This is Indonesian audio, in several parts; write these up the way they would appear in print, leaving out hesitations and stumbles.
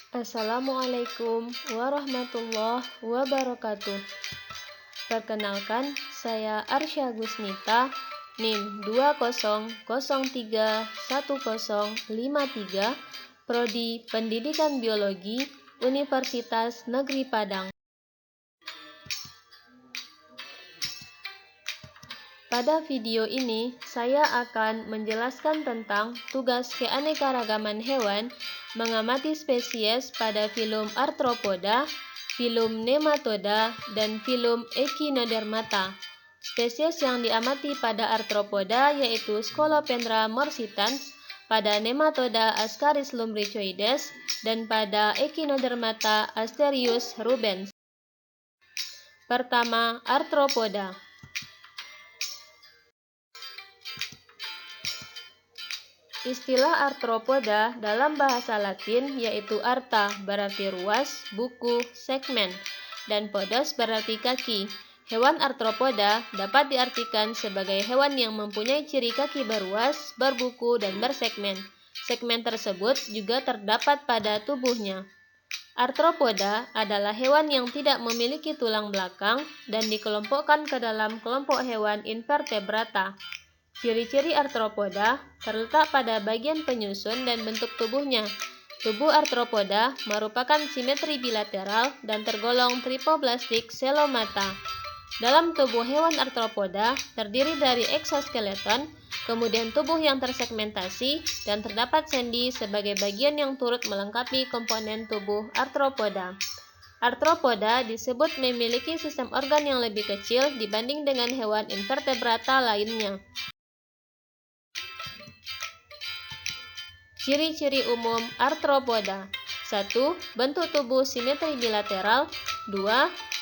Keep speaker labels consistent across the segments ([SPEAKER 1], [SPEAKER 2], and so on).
[SPEAKER 1] Assalamualaikum warahmatullahi wabarakatuh. Perkenalkan, saya Arsya Gusnita, NIM 200311053, Prodi Pendidikan Biologi, Universitas Negeri Padang. Pada video ini, saya akan menjelaskan tentang tugas keanekaragaman hewan, mengamati spesies pada filum Arthropoda, filum Nematoda, dan filum Echinodermata. Spesies yang diamati pada Arthropoda yaitu Scolopendra morsitans, pada Nematoda Ascaris lumbricoides, dan pada Echinodermata Asterius rubens. Pertama, Arthropoda. Istilah arthropoda dalam bahasa Latin yaitu artha berarti ruas, buku, segmen, dan podos berarti kaki. Hewan arthropoda dapat diartikan sebagai hewan yang mempunyai ciri kaki berruas, berbuku, dan bersegmen. Segmen tersebut juga terdapat pada tubuhnya. Arthropoda adalah hewan yang tidak memiliki tulang belakang dan dikelompokkan ke dalam kelompok hewan invertebrata. Ciri-ciri arthropoda terletak pada bagian penyusun dan bentuk tubuhnya. Tubuh arthropoda merupakan simetri bilateral dan tergolong tripoblastik selomata. Dalam tubuh hewan arthropoda terdiri dari eksoskeleton, kemudian tubuh yang tersegmentasi, dan terdapat sendi sebagai bagian yang turut melengkapi komponen tubuh arthropoda. Arthropoda disebut memiliki sistem organ yang lebih kecil dibanding dengan hewan invertebrata lainnya. Ciri-ciri umum arthropoda. 1. Bentuk tubuh simetri bilateral. 2.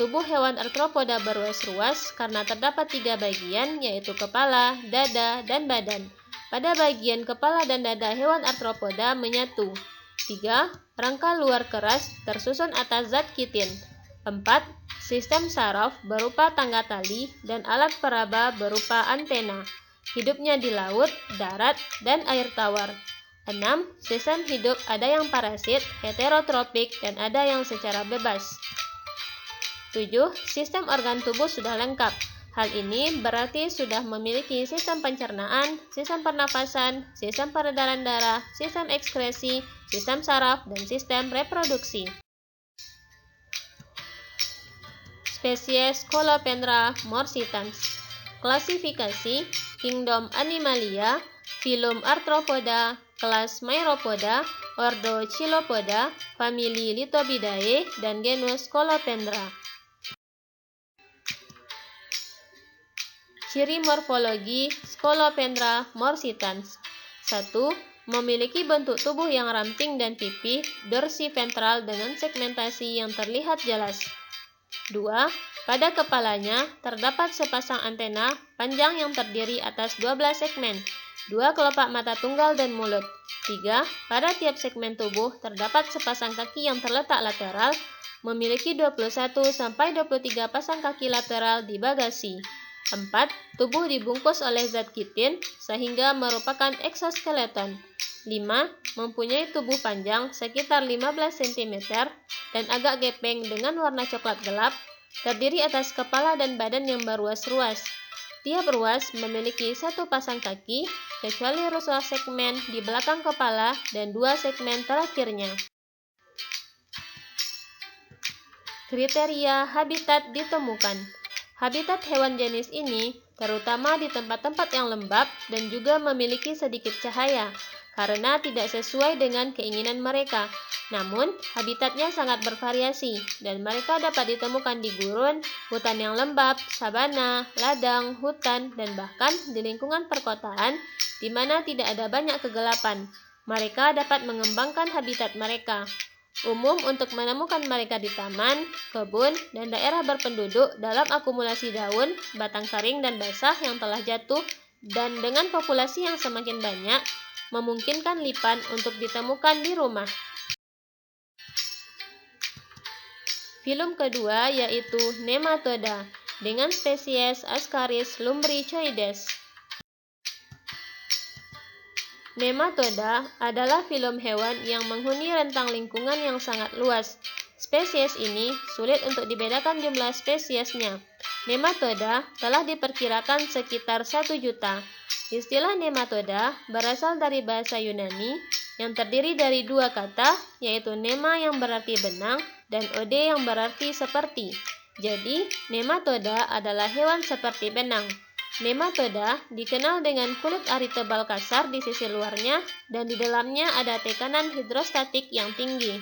[SPEAKER 1] Tubuh hewan arthropoda berruas-ruas karena terdapat 3 bagian, yaitu kepala, dada, dan badan. Pada bagian kepala dan dada hewan arthropoda menyatu. 3. Rangka luar keras tersusun atas zat kitin. 4. Sistem saraf berupa tangga tali dan alat peraba berupa antena. Hidupnya di laut, darat, dan air tawar. 6. Sistem hidup ada yang parasit, heterotropik, dan ada yang secara bebas. 7. Sistem organ tubuh sudah lengkap. Hal ini berarti sudah memiliki sistem pencernaan, sistem pernafasan, sistem peredaran darah, sistem ekskresi, sistem saraf, dan sistem reproduksi. Spesies Scolopendra morsitans. Klasifikasi: Kingdom Animalia, Filum Arthropoda, kelas Myropoda, ordo Chilopoda, famili Lithobidae, dan genus Scolopendra. Ciri morfologi Scolopendra morsitans. 1. Memiliki bentuk tubuh yang ramping dan pipih dorsiventral dengan segmentasi yang terlihat jelas. 2. Pada kepalanya terdapat sepasang antena panjang yang terdiri atas 12 segmen, 2 kelopak mata tunggal dan mulut. 3. Pada tiap segmen tubuh terdapat sepasang kaki yang terletak lateral, memiliki 21-23 pasang kaki lateral di bagasi. 4. Tubuh dibungkus oleh zat kitin sehingga merupakan eksoskeleton. 5. Mempunyai tubuh panjang sekitar 15 cm dan agak gepeng dengan warna coklat gelap, terdiri atas kepala dan badan yang berruas-ruas. Tiap ruas memiliki 1 pasang kaki, kecuali ruas segmen di belakang kepala dan 2 segmen terakhirnya. Kriteria habitat ditemukan. Habitat hewan jenis ini terutama di tempat-tempat yang lembab dan juga memiliki sedikit cahaya, karena tidak sesuai dengan keinginan mereka. Namun, habitatnya sangat bervariasi, dan mereka dapat ditemukan di gurun, hutan yang lembab, sabana, ladang, hutan, dan bahkan di lingkungan perkotaan, di mana tidak ada banyak kegelapan. Mereka dapat mengembangkan habitat mereka. Umum untuk menemukan mereka di taman, kebun, dan daerah berpenduduk dalam akumulasi daun, batang kering dan basah yang telah jatuh, dan dengan populasi yang semakin banyak, memungkinkan lipan untuk ditemukan di rumah. Filum kedua yaitu Nematoda dengan spesies Ascaris lumbricoides. Nematoda adalah filum hewan yang menghuni rentang lingkungan yang sangat luas. Spesies ini sulit untuk dibedakan jumlah spesiesnya. Nematoda telah diperkirakan sekitar 1 juta. Istilah nematoda berasal dari bahasa Yunani yang terdiri dari 2 kata, yaitu nema yang berarti benang dan ode yang berarti seperti. Jadi, nematoda adalah hewan seperti benang. Nematoda dikenal dengan kulit ari tebal kasar di sisi luarnya dan di dalamnya ada tekanan hidrostatik yang tinggi.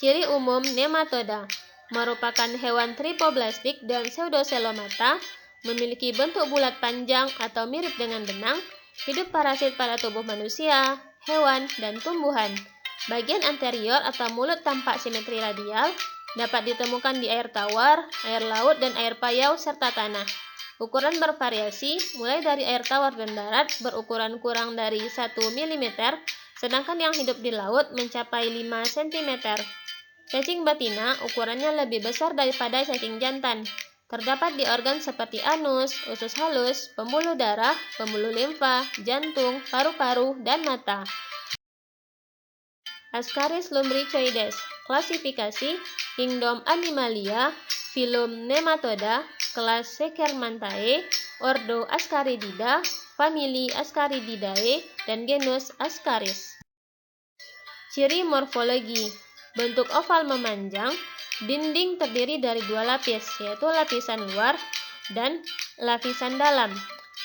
[SPEAKER 1] Ciri umum nematoda merupakan hewan tripoblastik dan pseudocelomata, memiliki bentuk bulat panjang atau mirip dengan benang, hidup parasit pada tubuh manusia, hewan, dan tumbuhan. Bagian anterior atau mulut tampak simetri radial, dapat ditemukan di air tawar, air laut, dan air payau, serta tanah. Ukuran bervariasi, mulai dari air tawar dan darat berukuran kurang dari 1 mm, sedangkan yang hidup di laut mencapai 5 cm. Cacing betina ukurannya lebih besar daripada cacing jantan. Terdapat di organ seperti anus, usus halus, pembuluh darah, pembuluh limfa, jantung, paru-paru, dan mata. Ascaris lumbricoides. Klasifikasi Kingdom Animalia, filum Nematoda, kelas Saccharomanthae, ordo Ascaridida, famili Ascarididae, dan genus Ascaris. Ciri morfologi: bentuk oval memanjang, dinding terdiri dari 2 lapis, yaitu lapisan luar dan lapisan dalam,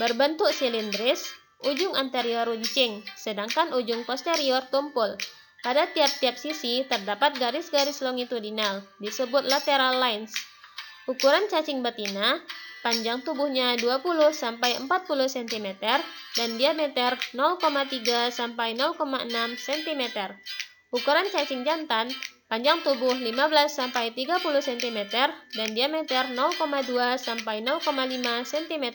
[SPEAKER 1] berbentuk silindris, ujung anterior runcing, sedangkan ujung posterior tumpul. Pada tiap-tiap sisi terdapat garis-garis longitudinal, disebut lateral lines. Ukuran cacing betina, panjang tubuhnya 20-40 cm dan diameter 0,3-0,6 cm. Ukuran cacing jantan, panjang tubuh 15-30 cm dan diameter 0,2-0,5 cm.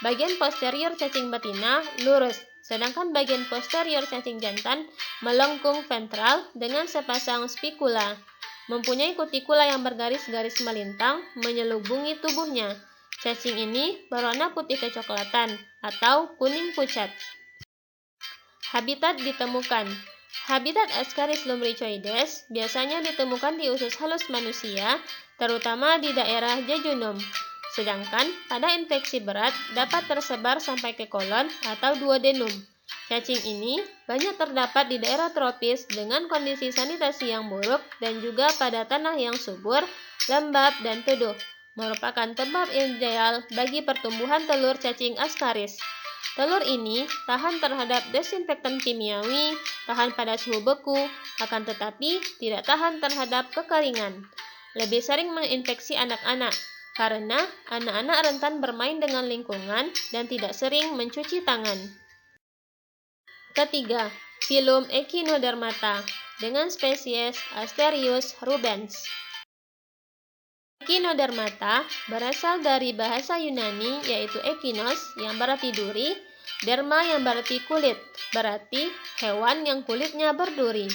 [SPEAKER 1] Bagian posterior cacing betina lurus, sedangkan bagian posterior cacing jantan melengkung ventral dengan sepasang spikula. Mempunyai kutikula yang bergaris-garis melintang menyelubungi tubuhnya. Cacing ini berwarna putih kecoklatan atau kuning pucat. Habitat ditemukan. Habitat Ascaris lumbricoides biasanya ditemukan di usus halus manusia, terutama di daerah jejunum. Sedangkan pada infeksi berat dapat tersebar sampai ke kolon atau duodenum. Cacing ini banyak terdapat di daerah tropis dengan kondisi sanitasi yang buruk dan juga pada tanah yang subur, lembab, dan teduh, merupakan tempat ideal bagi pertumbuhan telur cacing Ascaris. Telur ini tahan terhadap desinfektan kimiawi, tahan pada suhu beku, akan tetapi tidak tahan terhadap kekeringan. Lebih sering menginfeksi anak-anak, karena anak-anak rentan bermain dengan lingkungan dan tidak sering mencuci tangan. Ketiga, filum Echinodermata dengan spesies Asterius rubens. Echinodermata berasal dari bahasa Yunani yaitu echinos yang berarti duri, derma yang berarti kulit, berarti hewan yang kulitnya berduri.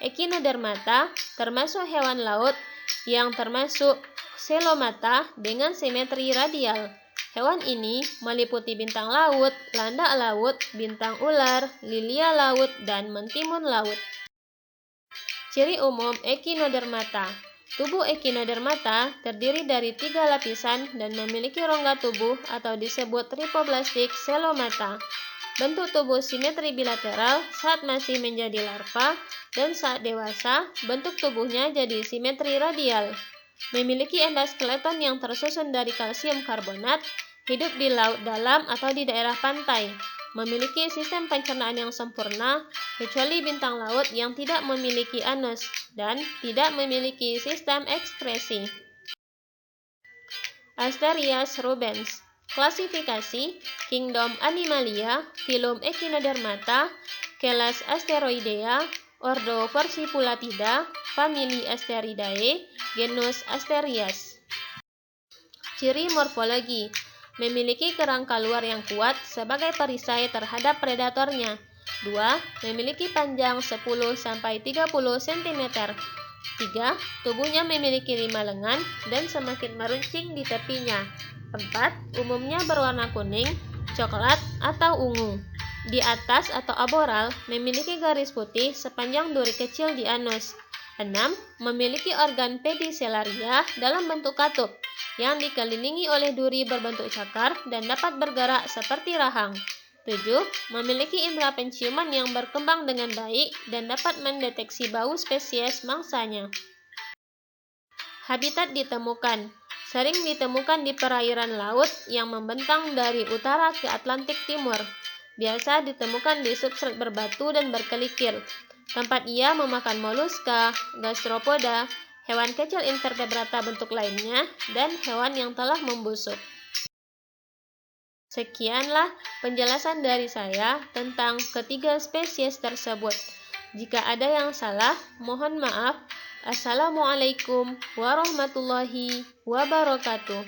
[SPEAKER 1] Echinodermata termasuk hewan laut yang termasuk Celomata dengan simetri radial. Hewan ini meliputi bintang laut, landak laut, bintang ular, lilia laut, dan mentimun laut. Ciri umum Echinodermata. Tubuh Echinodermata terdiri dari 3 lapisan dan memiliki rongga tubuh atau disebut tripoblastik celomata. Bentuk tubuh simetri bilateral saat masih menjadi larva dan saat dewasa bentuk tubuhnya jadi simetri radial. Memiliki endoskeleton yang tersusun dari kalsium karbonat, hidup di laut dalam atau di daerah pantai. Memiliki sistem pencernaan yang sempurna, kecuali bintang laut yang tidak memiliki anus dan tidak memiliki sistem ekskresi. Asterias rubens. Klasifikasi Kingdom Animalia, filum Echinodermata, kelas Asteroidea, ordo Versipulatida, famili Asteridae, genus Asterias. Ciri morfologi: memiliki kerangka luar yang kuat sebagai perisai terhadap predatornya. 2. Memiliki panjang 10-30 cm. 3. Tubuhnya memiliki 5 lengan dan semakin meruncing di tepinya. 4. Umumnya berwarna kuning, coklat, atau ungu. Di atas atau aboral memiliki garis putih sepanjang duri kecil di anus. 6. Memiliki organ pedicelaria dalam bentuk katup yang dikelilingi oleh duri berbentuk cakar dan dapat bergerak seperti rahang. 7. Memiliki indera penciuman yang berkembang dengan baik dan dapat mendeteksi bau spesies mangsanya. Habitat ditemukan. Sering ditemukan di perairan laut yang membentang dari utara ke Atlantik Timur. Biasa ditemukan di substrat berbatu dan berkelikir. Tempat ia memakan moluska, gastropoda, hewan kecil invertebrata bentuk lainnya, dan hewan yang telah membusuk. Sekianlah penjelasan dari saya tentang ketiga spesies tersebut. Jika ada yang salah, mohon maaf. Assalamualaikum warahmatullahi wabarakatuh.